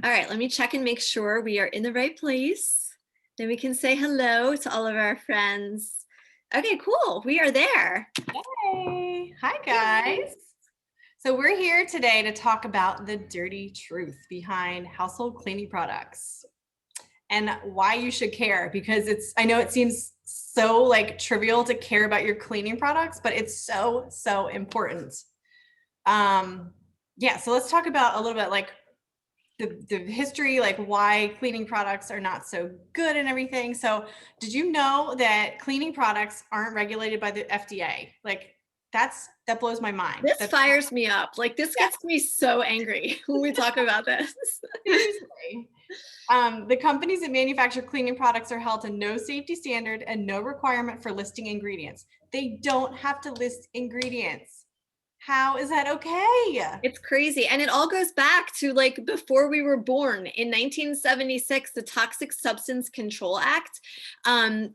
All right, let me check and make sure we are in the right place. Then we can say hello to all of our friends. Okay, cool. We are there. Hey, hi guys. So we're here today to talk about the dirty truth behind household cleaning products and why you should care, because I know it seems so like trivial to care about your cleaning products, but it's so important. Yeah, so let's talk about a little bit like the history, like why cleaning products are not so good and everything. So did you know that cleaning products aren't regulated by the FDA? Like that blows my mind. This That's fires me up. Like, this yeah, gets me so angry when we talk about this. seriously. The companies that manufacture cleaning products are held to no safety standard and no requirement for listing ingredients. They don't have to list ingredients. How is that okay? It's crazy. And it all goes back to like before we were born. In 1976, the Toxic Substance Control Act,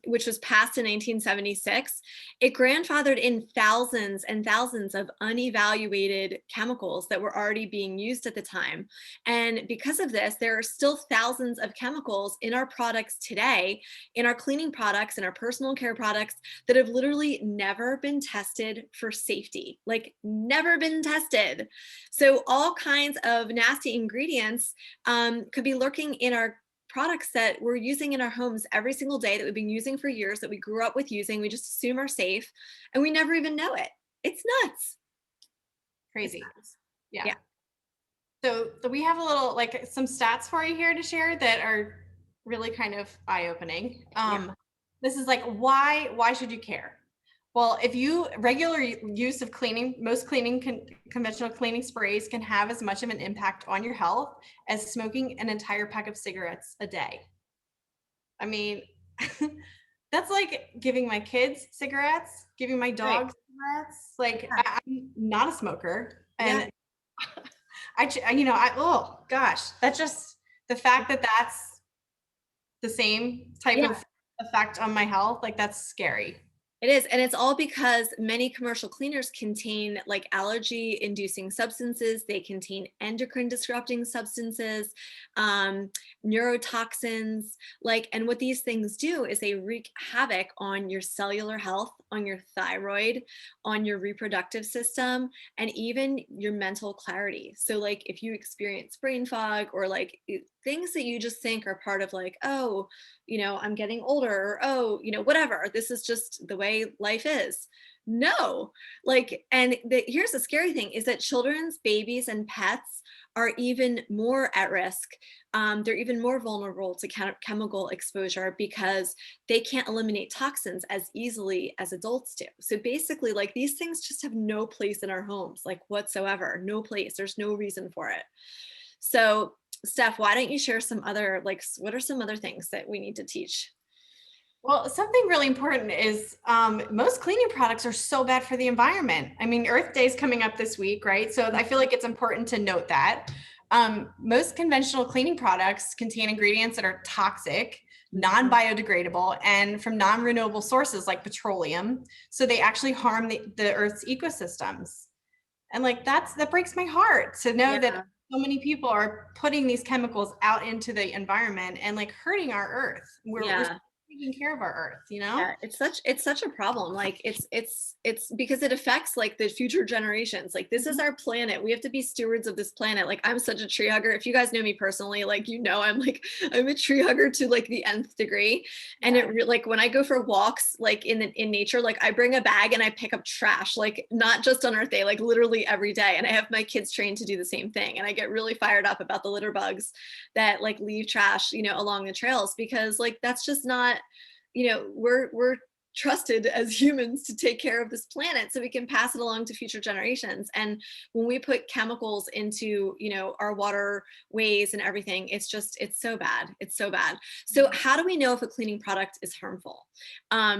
which was passed in 1976, it grandfathered in thousands and thousands of unevaluated chemicals that were already being used at the time. And because of this, there are still thousands of chemicals in our products today, in our cleaning products, in our personal care products, that have literally never been tested for safety, like never been tested. So all kinds of nasty ingredients could be lurking in our products that we're using in our homes every single day, that we've been using for years, that we grew up with using, we just assume are safe, and we never even know it. It's nuts. It's Crazy. nuts. Yeah. Yeah. So we have a little like some stats for you here to share that are really kind of eye-opening. Yeah. This is like why should you care? Well, if you regular use of cleaning, most conventional cleaning sprays can have as much of an impact on your health as smoking an entire pack of cigarettes a day. I mean, that's like giving my kids cigarettes, giving my Right. dog cigarettes. Like Yeah. I'm not a smoker, Yeah. and oh gosh, that's just the fact that that's the same type Yeah. of effect on my health, like that's scary. It is. And it's all because many commercial cleaners contain like allergy inducing substances. They contain endocrine disrupting substances, um, neurotoxins. Like, and what these things do is they wreak havoc on your cellular health, on your thyroid, on your reproductive system, and even your mental clarity. So, like, if you experience brain fog or like things that you just think are part of like, oh, I'm getting older, or, oh, whatever, this is just the way life is. No, like, and here's the scary thing is that children's, babies, and pets are even more at risk. They're even more vulnerable to chemical exposure because they can't eliminate toxins as easily as adults do. So basically, like, these things just have no place in our homes, like whatsoever, no place. There's no reason for it. So Steph, why don't you share some other, like, what are some other things that we need to teach? Well, something really important is most cleaning products are so bad for the environment. I mean, Earth Day is coming up this week, right? So I feel like it's important to note that most conventional cleaning products contain ingredients that are toxic, non-biodegradable, and from non-renewable sources like petroleum. So they actually harm the Earth's ecosystems. And like that breaks my heart to know that Yeah. so many people are putting these chemicals out into the environment and like hurting our Earth. We're Yeah. taking care of our Earth, you know? Yeah, it's such a problem. Like, it's because it affects like the future generations. Like, this is Mhm. our planet. We have to be stewards of this planet. Like, I'm such a tree hugger. If you guys know me personally, like, I'm a tree hugger to like the nth degree. And Yeah. like when I go for walks like in nature, like I bring a bag and I pick up trash, like not just on Earth Day, like literally every day. And I have my kids trained to do the same thing. And I get really fired up about the litter bugs that like leave trash, along the trails, because like that's just not, we're trusted as humans to take care of this planet so we can pass it along to future generations. And when we put chemicals into, our waterways and everything, it's so bad. It's so bad. So how do we know if a cleaning product is harmful?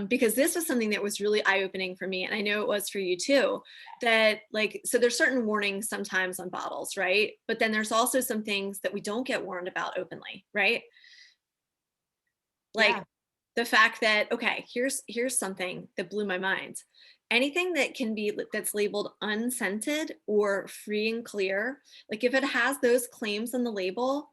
Because this was something that was really eye-opening for me, and I know it was for you too, that like, so there's certain warnings sometimes on bottles, right? But then there's also some things that we don't get warned about openly, right? Like Yeah. the fact that, okay, here's something that blew my mind. anything that can be that's labeled unscented or free and clear, like if it has those claims on the label,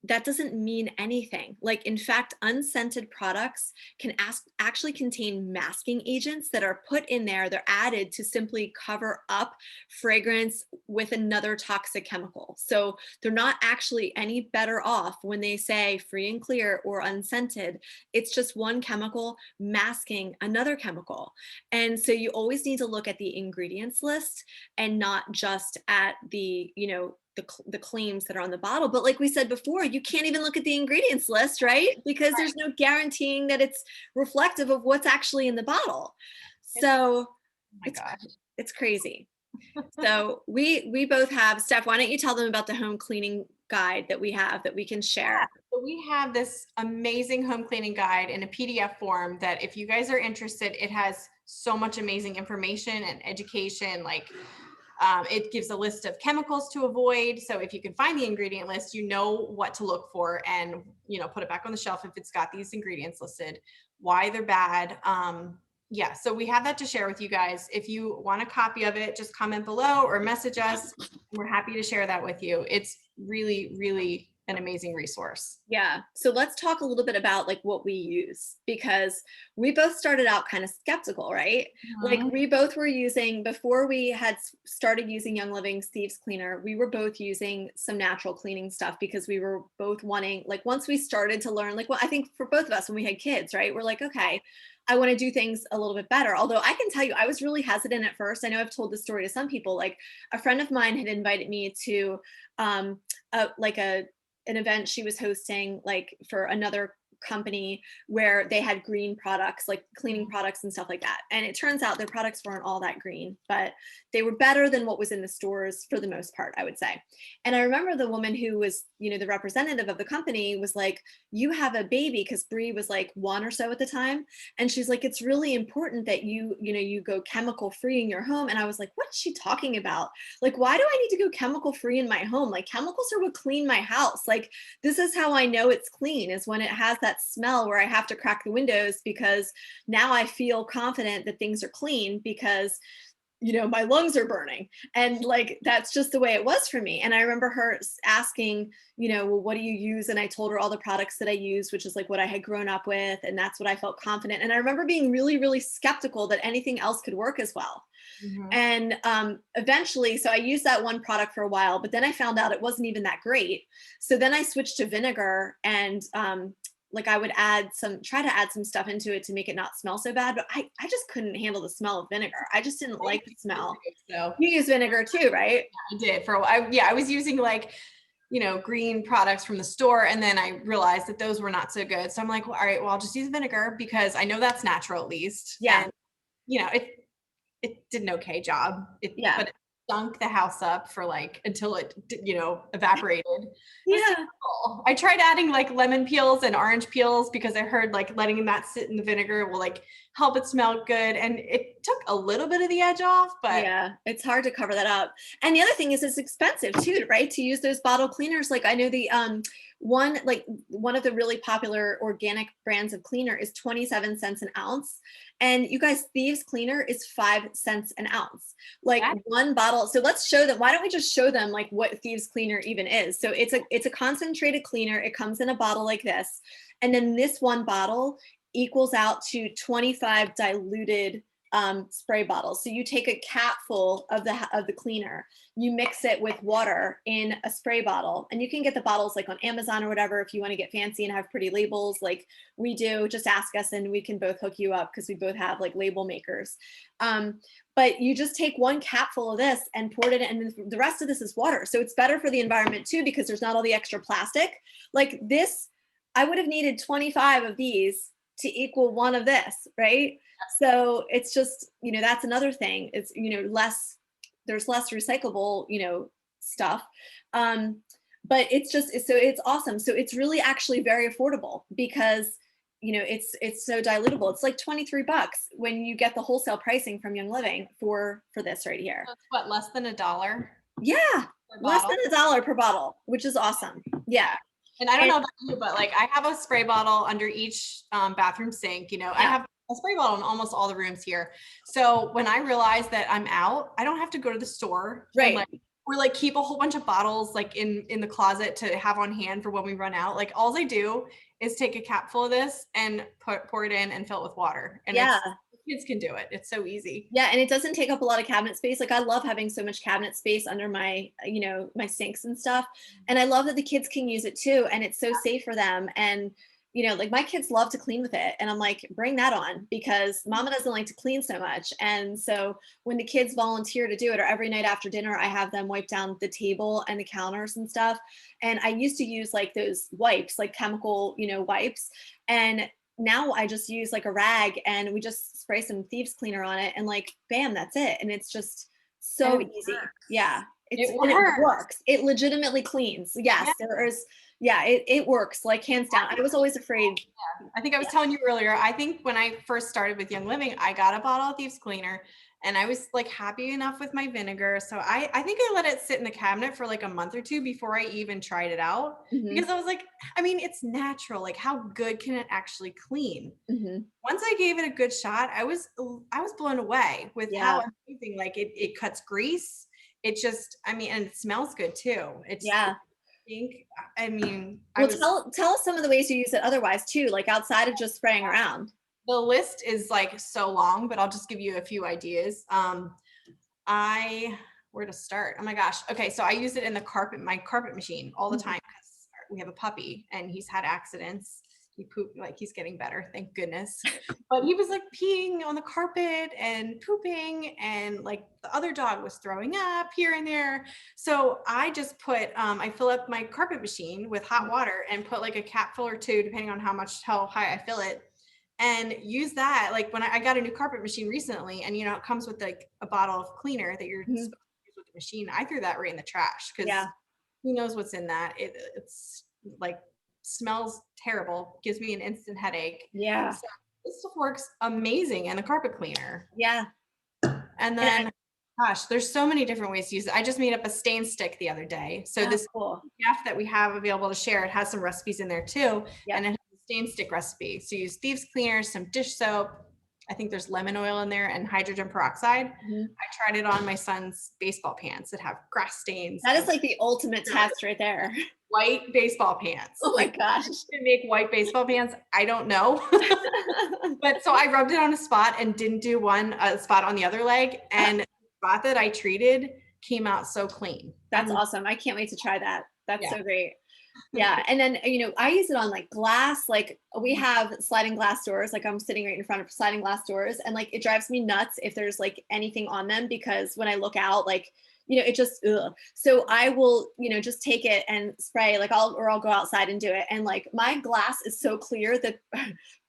that doesn't mean anything. Like, in fact, unscented products can actually contain masking agents that are put in there. They're added to simply cover up fragrance with another toxic chemical. So they're not actually any better off when they say free and clear or unscented. It's just one chemical masking another chemical. And so you always need to look at the ingredients list and not just at the claims that are on the bottle. But like we said before, you can't even look at the ingredients list, right? Because there's no guaranteeing that it's reflective of what's actually in the bottle. It's, So oh my it's gosh. it's crazy. So we both have. Steph, why don't you tell them about the home cleaning guide that we have that we can share? So we have this amazing home cleaning guide in a PDF form that if you guys are interested, it has so much amazing information and education. Like it gives a list of chemicals to avoid. So if you can find the ingredient list, you know what to look for and, put it back on the shelf if it's got these ingredients listed, why they're bad. Yeah, so we have that to share with you guys. If you want a copy of it, just comment below or message us. We're happy to share that with you. It's really, really an amazing resource. Yeah. So let's talk a little bit about like what we use, because we both started out kind of skeptical, right? Like Mhm. we both were using, before we had started using Young Living's Thieves Cleaner, we were both using some natural cleaning stuff because we were both wanting, like once we started to learn, like, well, I think for both of us when we had kids, right? We're like, okay, I want to do things a little bit better. Although I can tell you, I was really hesitant at first. I know I've told this story to some people. Like a friend of mine had invited me to um, like an event she was hosting, like for another company, where they had green products, like cleaning products and stuff like that. And it turns out their products weren't all that green, but they were better than what was in the stores for the most part, I would say. And I remember the woman who was, the representative of the company was like, you have a baby, because Bree was like 1 or so at the time. And she's like, it's really important that you go chemical free in your home. And I was like, what is she talking about? Like, why do I need to go chemical free in my home? Like, chemicals are what clean my house. Like, this is how I know it's clean, is when it has that smell where I have to crack the windows, because now I feel confident that things are clean, because my lungs are burning. And like, that's just the way it was for me. And I remember her asking, well, what do you use? And I told her all the products that I used, which is like what I had grown up with. And that's what I felt confident. And I remember being really, really skeptical that anything else could work as well. Mhm. And eventually, so I used that one product for a while, but then I found out it wasn't even that great. So then I switched to vinegar, and like I would try to add some stuff into it to make it not smell so bad. But I just couldn't handle the smell of vinegar. I just didn't I like the use smell. it too, so You use vinegar too, right? I did for a while. Yeah, I was using like, green products from the store. And then I realized that those were not so good. So I'm like, well, all right, well, I'll just use vinegar because I know that's natural at least. Yeah. And, it did an okay job. Yeah. But it stunk the house up for like until it, evaporated. It was Yeah. terrible. I tried adding like lemon peels and orange peels because I heard like letting that sit in the vinegar will like help it smell good. And it took a little bit of the edge off, but Yeah, it's hard to cover that up. And the other thing is it's expensive too, right? To use those bottle cleaners. Like I know the one of the really popular organic brands of cleaner is 27 cents an ounce. And you guys, Thieves Cleaner is 5 cents an ounce. Like that one bottle. So let's show them. Why don't we just show them like what Thieves Cleaner even is? So it's a concentrated cleaner. It comes in a bottle like this. And then this one bottle equals out to 25 diluted spray bottles. So you take a capful of the cleaner, you mix it with water in a spray bottle, and you can get the bottles like on Amazon or whatever if you want to get fancy and have pretty labels like we do. Just ask us and we can both hook you up because we both have like label makers. But you just take one capful of this and pour it in, and the rest of this is water. So it's better for the environment too because there's not all the extra plastic. Like this, I would have needed 25 of these to equal one of this, right? So it's just, that's another thing. It's, there's less recyclable, stuff. Um, but it's awesome. So it's really actually very affordable because, it's so dilutable. It's like 23 bucks when you get the wholesale pricing from Young Living for this right here. that's what, less than $1 Yeah. per Less bottle. than $1 per bottle, which is awesome. Yeah. Yeah. And I don't And know about you, but like I have a spray bottle under each bathroom sink. I yeah. have a spray bottle in almost all the rooms here. So when I realize that I'm out, I don't have to go to the store and Right. like, or like keep a whole bunch of bottles like in the closet to have on hand for when we run out. Like all I do is take a cap full of this and pour it in and fill it with water. And Yeah. it's, kids can do it. It's so easy. Yeah, and it doesn't take up a lot of cabinet space. Like I love having so much cabinet space under my, my sinks and stuff. And I love that the kids can use it too. And it's so safe for them. And, like my kids love to clean with it. And I'm like, bring that on because mama doesn't like to clean so much. And so when the kids volunteer to do it, or every night after dinner, I have them wipe down the table and the counters and stuff. And I used to use like those wipes, like chemical, wipes. And now I just use like a rag and we just spray some thieves cleaner on it and like bam, that's it. And it's just And so it easy. works. Yeah. It And it works. works. It legitimately cleans. Yes, Yeah. there is, yeah, it works like hands down. I was always afraid. I think I was Yeah. telling you earlier, I think when I first started with Young Living, I got a bottle of Thieves Cleaner and I was like happy enough with my vinegar. So I think I let it sit in the cabinet for like a month or two before I even tried it out Hmm. because I was like, I mean, it's natural. Like how good can it actually clean? Hmm. Once I gave it a good shot, I was blown away with how Yeah. amazing, like it cuts grease. It just, I mean, and it smells good too. It's Yeah. pink. I mean, I Well, was tell us some of the ways you use it otherwise too, like outside of just spraying around. the list is like so long, but I'll just give you a few ideas. I where to start? Oh my gosh. Okay, so I use it in my carpet machine all the Mhm. time because we have a puppy and he's had accidents. He pooped, like he's getting better, thank goodness. But he was like peeing on the carpet and pooping, and like the other dog was throwing up here and there. So I just I fill up my carpet machine with hot water and put like a capful or two, depending on how high I fill it, and use that. Like when I got a new carpet machine recently, and it comes with like a bottle of cleaner that you're Mhm. supposed to use with the machine. I threw that right in the trash because Yeah. who knows what's in that. It's like smells terrible, gives me an instant headache. Yeah. So this stuff works amazing in the carpet cleaner. Yeah. And And then gosh, there's so many different ways to use it. I just made up a stain stick the other day. So oh, this cool. PDF that we have available to share, it has some recipes in there too. Yep. And it has a stain stick recipe. So you use thieves cleaner, some dish soap. I think there's lemon oil in there and hydrogen peroxide. Mhm. I tried it on my son's baseball pants that have grass stains That is and like the ultimate test right there. white baseball pants. Oh my Like gosh. to make white baseball pants, I don't know. But so I rubbed it on a spot and didn't do a spot on the other leg. And the spot that I treated came out so clean. That's awesome. I can't wait to try that. That's Yeah. so great. Yeah. And then, I use it on like glass. Like we have sliding glass doors. Like I'm sitting right in front of sliding glass doors. And like it drives me nuts if there's like anything on them because when I look out, like, it just, ugh. So I will, just take it and spray, like I'll go outside and do it. And like my glass is so clear that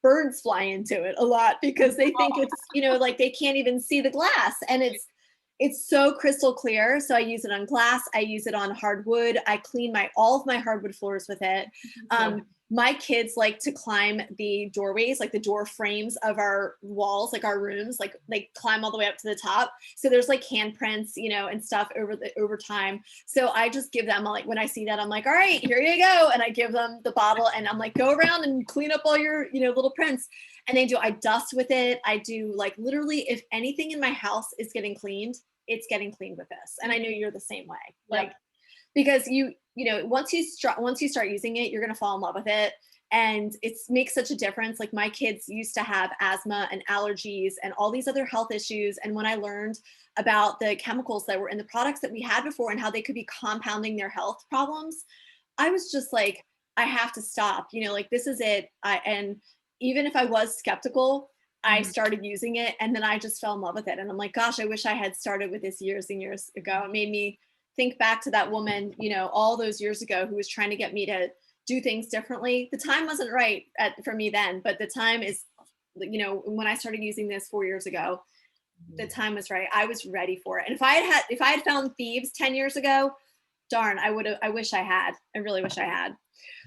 birds fly into it a lot because they think it's, like they can't even see the glass. And it's so crystal clear. So I use it on glass. I use it on hardwood. I clean all of my hardwood floors with it. So My kids like to climb the doorways, like the door frames of our walls, like our rooms, like they climb all the way up to the top. So there's like handprints, and stuff over time. So I just give them like when I see that, I'm like, all right, here you go. And I give them the bottle and I'm like, go around and clean up all your, little prints. And I dust with it. I do like literally if anything in my house is getting cleaned, it's getting cleaned with this. And I know you're the same way. Like yep. because once you start using it, you're going to fall in love with it. And it makes such a difference. Like my kids used to have asthma and allergies and all these other health issues. And when I learned about the chemicals that were in the products that we had before and how they could be compounding their health problems, I was just like, I have to stop, like this is it. And even if I was skeptical, I Mhm. started using it and then I just fell in love with it. And I'm like, gosh, I wish I had started with this years and years ago. It made me think back to that woman, all those years ago who was trying to get me to do things differently. The time wasn't right for me then, but the time is, when I started using this 4 years ago, the time was right. I was ready for it. And if I had found thieves 10 years ago, darn, I wish I had. I really wish I had.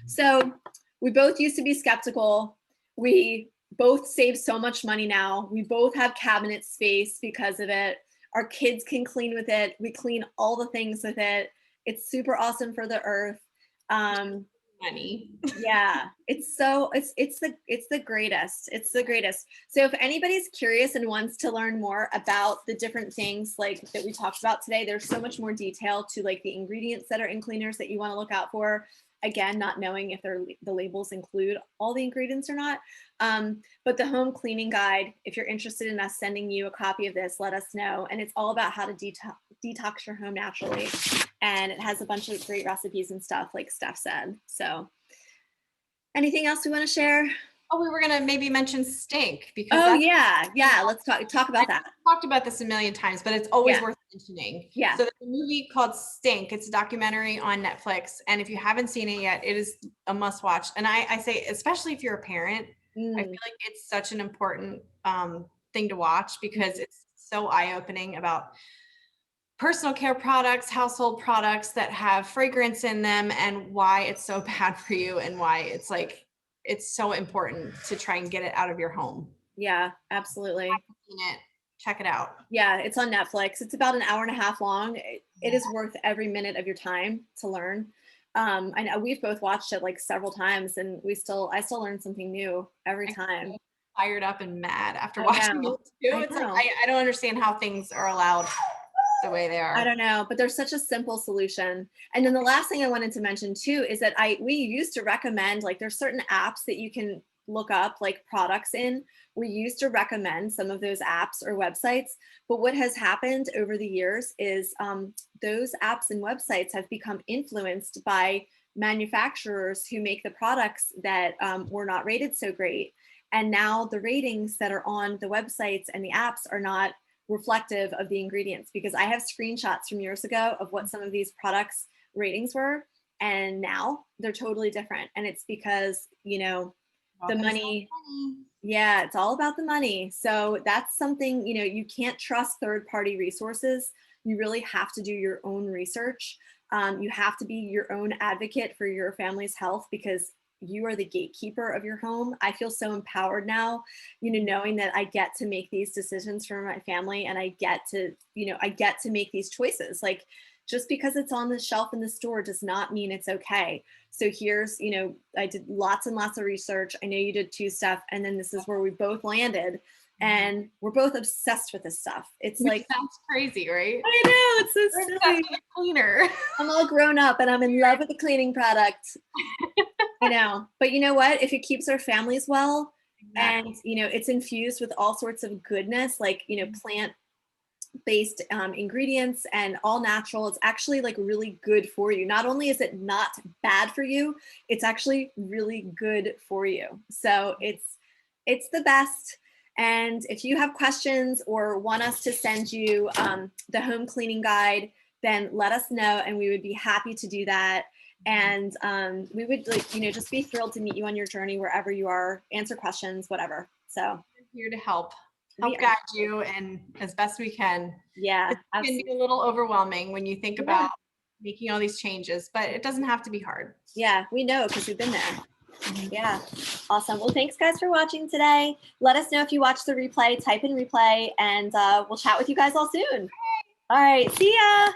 So we both used to be skeptical. We both save so much money now. We both have cabinet space because of it. Our kids can clean with it. We clean all the things with it. It's super awesome for the earth. Um, money. Yeah, it's the greatest. It's the greatest. So if anybody's curious and wants to learn more about the different things like that we talked about today, there's so much more detail to like the ingredients that are in cleaners that you want to look out for. Again, not knowing if the labels include all the ingredients or not. But the home cleaning guide, if you're interested in us sending you a copy of this, let us know. And it's all about how to detox your home naturally. And it has a bunch of great recipes and stuff, like Steph said. So anything else we want to share? Oh, we were gonna maybe mention stink because Oh that's yeah. Let's talk about that. talked about this a million times, but it's always Yeah. worth mentioning. Yeah. So there's a movie called Stink. It's a documentary on Netflix, and if you haven't seen it yet, it is a must watch. And I say, especially if you're a parent, I feel like it's such an important thing to watch because it's so eye-opening about personal care products, household products that have fragrance in them, and why it's so bad for you, and why it's like it's so important to try and get it out of your home. Yeah, absolutely. Seen it, check it out. Yeah, it's on Netflix. It's about an hour and a half long. It is worth every minute of your time to learn. I know we've both watched it like several times, and I still learn something new every time. Fired up and mad after I watching know. it too. I It's like know. I don't understand how things are allowed the way they I are. don't know, but there's such a simple solution. And then the last thing I wanted to mention too is that we used to recommend, like there's certain apps that you can look up like products in. We used to recommend some of those apps or websites, but what has happened over the years is those apps and websites have become influenced by manufacturers who make the products that were not rated so great. And now the ratings that are on the websites and the apps are not reflective of the ingredients, because I have screenshots from years ago of what some of these products ratings were, and now they're totally different. And it's because, the money, yeah, it's all about the money. So that's something, you can't trust third party resources. You really have to do your own research. You have to be your own advocate for your family's health, because you are the gatekeeper of your home. I feel so empowered now, knowing that I get to make these decisions for my family, and I get to make these choices. Like, just because it's on the shelf in the store does not mean it's okay. So here's, I did lots and lots of research. I know you did too, Steph. And then this is where we both landed. And we're both obsessed with this stuff. It's Which like, sounds crazy, right? I know, it's so silly. Cleaner. I'm all grown up and I'm in love with the cleaning product. I know. But you know what? If it keeps our families well, and it's infused with all sorts of goodness, like plant based ingredients and all natural, it's actually like really good for you. Not only is it not bad for you, it's actually really good for you. So it's the best. And if you have questions or want us to send you the home cleaning guide, then let us know and we would be happy to do that. And we would just be thrilled to meet you on your journey wherever you are, answer questions, whatever. So we're here to help guide you and as best we can. Yeah, it can be a little overwhelming when you think about making all these changes, but it doesn't have to be hard. Yeah, we know because we've been there. Yeah, awesome. Well, thanks guys for watching today. Let us know if you watch the replay, type in replay, and we'll chat with you guys all soon. All right, see ya.